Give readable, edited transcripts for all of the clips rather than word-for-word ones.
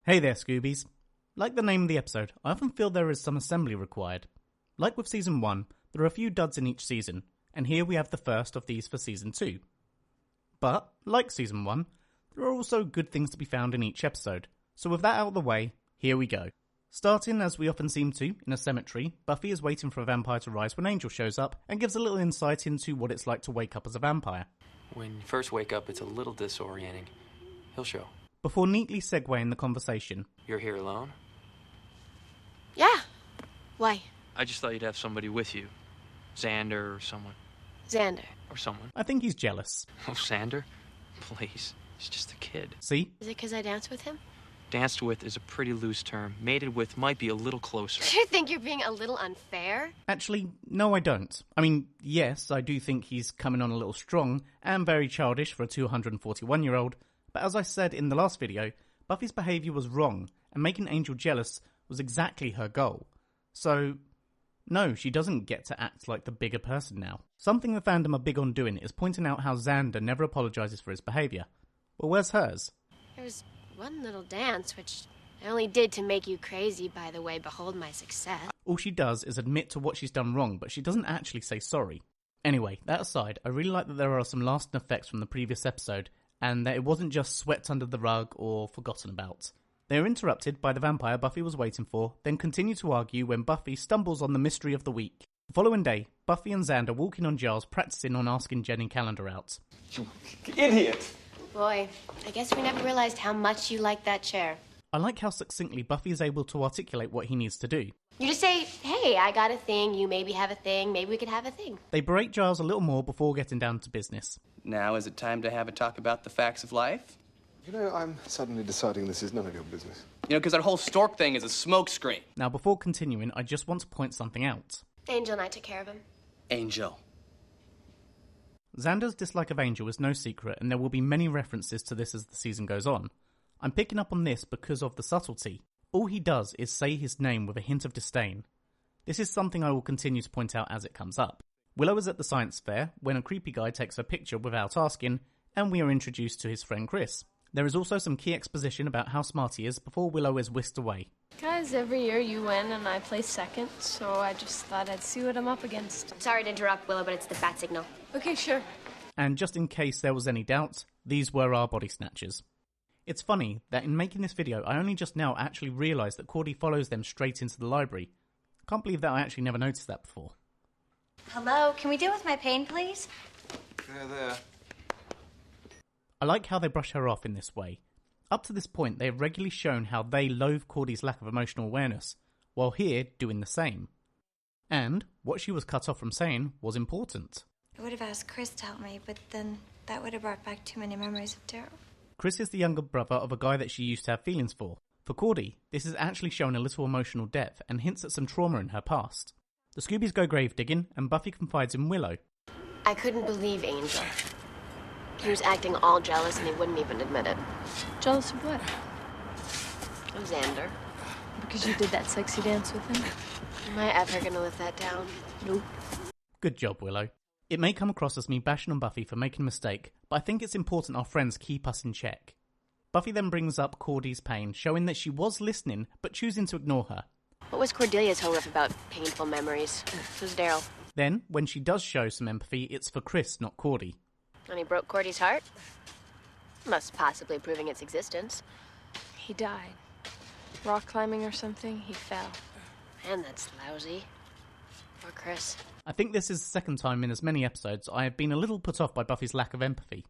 Hey there, Scoobies. Like the name of the episode, I often feel there is some assembly required. Like with Season 1, there are a few duds in each season, and here we have the first of these for Season 2. But, like Season 1, there are also good things to be found in each episode, so with that out of the way, here we go. Starting, as we often seem to, in a cemetery, Buffy is waiting for a vampire to rise when Angel shows up and gives a little insight into what it's like to wake up as a vampire. When you first wake up, it's a little disorienting. He'll show. Before neatly segueing the conversation. You're here alone? Yeah. Why? I just thought you'd have somebody with you. Xander or someone. Xander. Or someone. I think he's jealous. Oh, Xander? Please. He's just a kid. See? Is it because I danced with him? Danced with is a pretty loose term. Mated with might be a little closer. Do you think you're being a little unfair? Actually, no I don't. I mean, yes, I do think he's coming on a little strong and very childish for a 241-year-old, but as I said in the last video, Buffy's behaviour was wrong, and making Angel jealous was exactly her goal. So, no, she doesn't get to act like the bigger person now. Something the fandom are big on doing is pointing out how Xander never apologises for his behaviour. Well, where's hers? There was one little dance, which I only did to make you crazy, by the way. Behold my success. All she does is admit to what she's done wrong, but she doesn't actually say sorry. Anyway, that aside, I really like that there are some lasting effects from the previous episode, and that it wasn't just swept under the rug or forgotten about. They are interrupted by the vampire Buffy was waiting for, then continue to argue when Buffy stumbles on the mystery of the week. The following day, Buffy and Xander walking on Giles practicing on asking Jenny Calendar out. You idiot! Boy, I guess we never realized how much you like that chair. I like how succinctly Buffy is able to articulate what he needs to do. You just say, hey, I got a thing, you maybe have a thing, maybe we could have a thing. They berate Giles a little more before getting down to business. Now is it time to have a talk about the facts of life? You know, I'm suddenly deciding this is none of your business. You know, because that whole stork thing is a smokescreen. Now, before continuing, I just want to point something out. Angel and I took care of him. Angel. Xander's dislike of Angel is no secret, and there will be many references to this as the season goes on. I'm picking up on this because of the subtlety. All he does is say his name with a hint of disdain. This is something I will continue to point out as it comes up. Willow is at the science fair when a creepy guy takes her picture without asking, and we are introduced to his friend Chris. There is also some key exposition about how smart he is before Willow is whisked away. Guys, every year you win and I place second, so I just thought I'd see what I'm up against. Sorry to interrupt, Willow, but it's the bat signal. Okay, sure. And just in case there was any doubt, these were our body snatchers. It's funny that in making this video, I only just now actually realised that Cordy follows them straight into the library. Can't believe that I actually never noticed that before. Hello, can we deal with my pain, please? There. I like how they brush her off in this way. Up to this point, they have regularly shown how they loathe Cordy's lack of emotional awareness, while here doing the same. And what she was cut off from saying was important. I would have asked Chris to help me, but then that would have brought back too many memories of Daryl. Chris is the younger brother of a guy that she used to have feelings for. For Cordy, this is actually showing a little emotional depth and hints at some trauma in her past. The Scoobies go grave digging, and Buffy confides in Willow. I couldn't believe Angel. He was acting all jealous and he wouldn't even admit it. Jealous of what? Of Xander. Because you did that sexy dance with him? Am I ever gonna live that down? Nope. Good job, Willow. It may come across as me bashing on Buffy for making a mistake, but I think it's important our friends keep us in check. Buffy then brings up Cordy's pain, showing that she was listening, but choosing to ignore her. What was Cordelia's whole riff about painful memories? Who's Daryl? Then, when she does show some empathy, it's for Chris, not Cordy. And he broke Cordy's heart? Must possibly proving its existence. He died. Rock climbing or something, he fell. And that's lousy. Poor Chris. I think this is the second time in as many episodes I have been a little put off by Buffy's lack of empathy.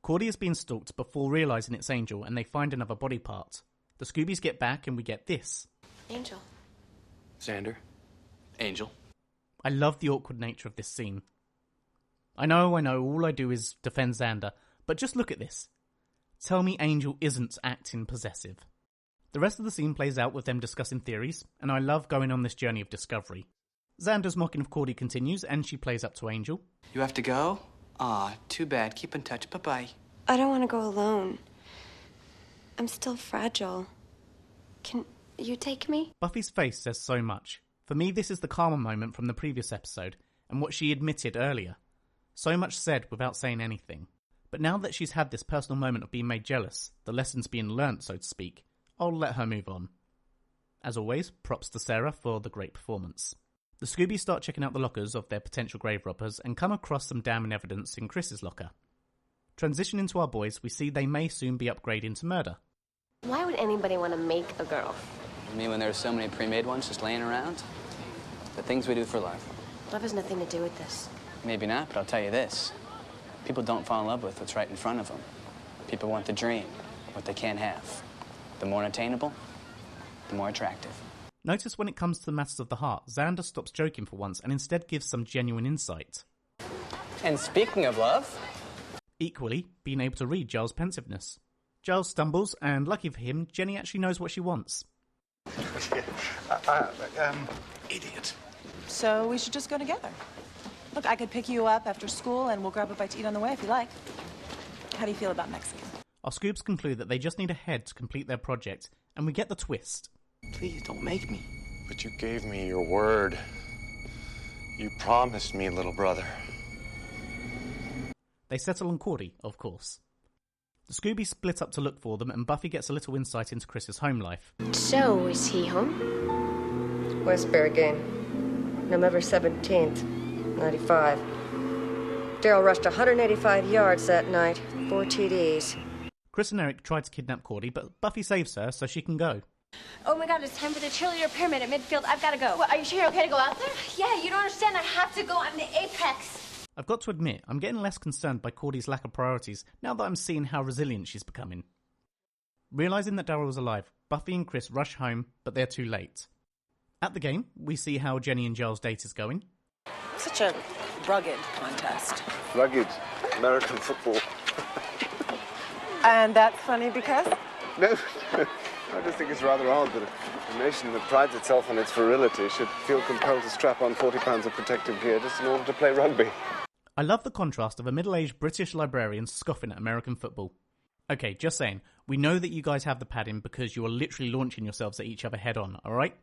Cordy has been stalked before realising it's Angel and they find another body part. The Scoobies get back and we get this. Angel. Xander. Angel. I love the awkward nature of this scene. I know, all I do is defend Xander, but just look at this. Tell me Angel isn't acting possessive. The rest of the scene plays out with them discussing theories, and I love going on this journey of discovery. Xander's mocking of Cordy continues, and she plays up to Angel. You have to go? Aw, too bad. Keep in touch. Bye-bye. I don't want to go alone. I'm still fragile. Can you take me? Buffy's face says so much. For me, this is the calmer moment from the previous episode, and what she admitted earlier. So much said without saying anything. But now that she's had this personal moment of being made jealous, the lessons being learnt, so to speak, I'll let her move on. As always, props to Sarah for the great performance. The Scoobies start checking out the lockers of their potential grave robbers and come across some damning evidence in Chris's locker. Transitioning to our boys, we see they may soon be upgrading to murder. Why would anybody want to make a girl? I mean, when there are so many pre-made ones just laying around? The things we do for love. Love has nothing to do with this. Maybe not, but I'll tell you this. People don't fall in love with what's right in front of them. People want the dream, what they can't have. The more unattainable, the more attractive. Notice when it comes to the matters of the heart, Xander stops joking for once and instead gives some genuine insight. And speaking of love... Equally, being able to read Giles' pensiveness. Giles stumbles, and lucky for him, Jenny actually knows what she wants. Idiot. So we should just go together. Look, I could pick you up after school and we'll grab a bite to eat on the way if you like. How do you feel about Mexican? Our Scoobs conclude that they just need a head to complete their project, and we get the twist. Please, don't make me. But you gave me your word. You promised me, little brother. They settle on Cordy, of course. The Scoobies split up to look for them, and Buffy gets a little insight into Chris's home life. So, is he home? Westbury game. November 17th, 95. Daryl rushed 185 yards that night, 4 TDs. Chris and Eric tried to kidnap Cordy, but Buffy saves her so she can go. Oh my god, it's time for the cheerleader pyramid at midfield. I've got to go. Well, are you sure you're okay to go out there? Yeah, you don't understand. I have to go. I'm the apex. I've got to admit, I'm getting less concerned by Cordy's lack of priorities now that I'm seeing how resilient she's becoming. Realising that Daryl is alive, Buffy and Chris rush home, but they're too late. At the game, we see how Jenny and Giles' date is going. Such a rugged contest. Rugged American football. And that's funny because? No, I just think it's rather odd that a nation that prides itself on its virility should feel compelled to strap on 40 pounds of protective gear just in order to play rugby. I love the contrast of a middle-aged British librarian scoffing at American football. Okay, just saying, we know that you guys have the padding because you are literally launching yourselves at each other head-on, alright?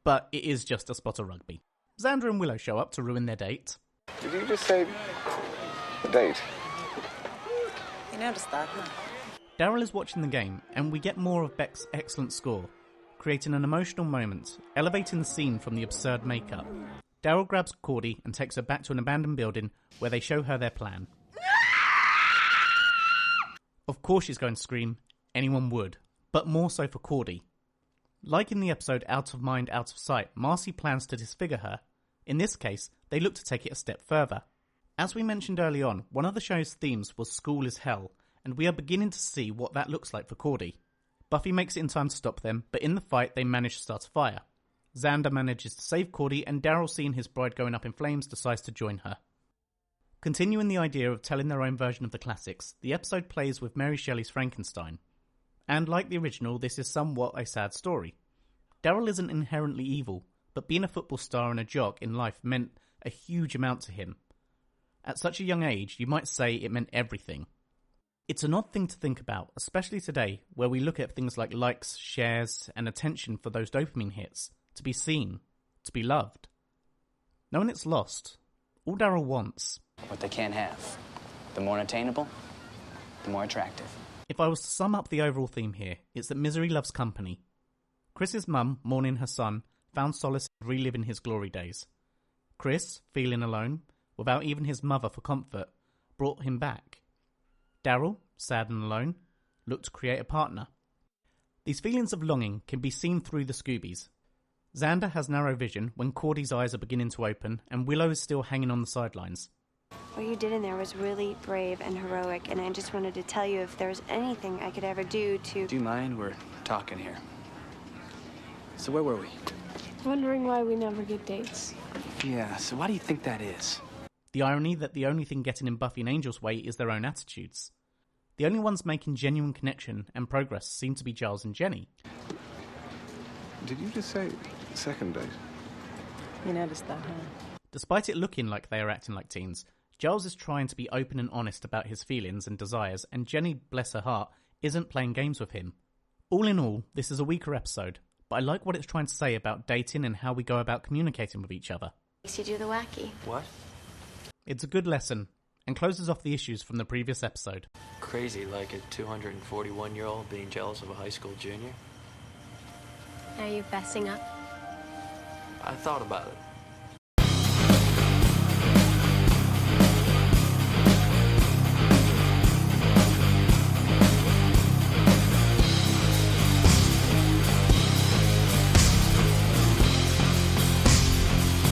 But it is just a spot of rugby. Xander and Willow show up to ruin their date. Did you just say date? You noticed that, huh? Daryl is watching the game, and we get more of Beck's excellent score, creating an emotional moment, elevating the scene from the absurd makeup. Daryl grabs Cordy and takes her back to an abandoned building where they show her their plan. Of course she's going to scream, anyone would, but more so for Cordy. Like in the episode Out of Mind, Out of Sight, Marcy plans to disfigure her. In this case, they look to take it a step further. As we mentioned early on, one of the show's themes was School is Hell, and we are beginning to see what that looks like for Cordy. Buffy makes it in time to stop them, but in the fight they manage to start a fire. Xander manages to save Cordy, and Daryl, seeing his bride going up in flames, decides to join her. Continuing the idea of telling their own version of the classics, the episode plays with Mary Shelley's Frankenstein. And like the original, this is somewhat a sad story. Daryl isn't inherently evil, but being a football star and a jock in life meant a huge amount to him. At such a young age, you might say it meant everything. It's an odd thing to think about, especially today, where we look at things like likes, shares, and attention for those dopamine hits, to be seen, to be loved. Knowing it's lost, all Daryl wants, What they can't have. The more unattainable, the more attractive. If I was to sum up the overall theme here, it's that misery loves company. Chris's mum, mourning her son, found solace in reliving his glory days. Chris, feeling alone, without even his mother for comfort, brought him back. Daryl, sad and alone, looked to create a partner. These feelings of longing can be seen through the Scoobies. Xander has narrow vision when Cordy's eyes are beginning to open and Willow is still hanging on the sidelines. What you did in there was really brave and heroic, and I just wanted to tell you if there was anything I could ever do to... Do you mind? We're talking here. So where were we? Wondering why we never get dates. Yeah, so why do you think that is? The irony that the only thing getting in Buffy and Angel's way is their own attitudes. The only ones making genuine connection and progress seem to be Giles and Jenny. Did you just say second date? You noticed that, huh? Despite it looking like they are acting like teens, Giles is trying to be open and honest about his feelings and desires, and Jenny, bless her heart, isn't playing games with him. All in all, this is a weaker episode, but I like what it's trying to say about dating and how we go about communicating with each other. Makes you do the wacky. What? It's a good lesson, and closes off the issues from the previous episode. Crazy, like a 241-year-old being jealous of a high school junior. Are you fessing up? I thought about it.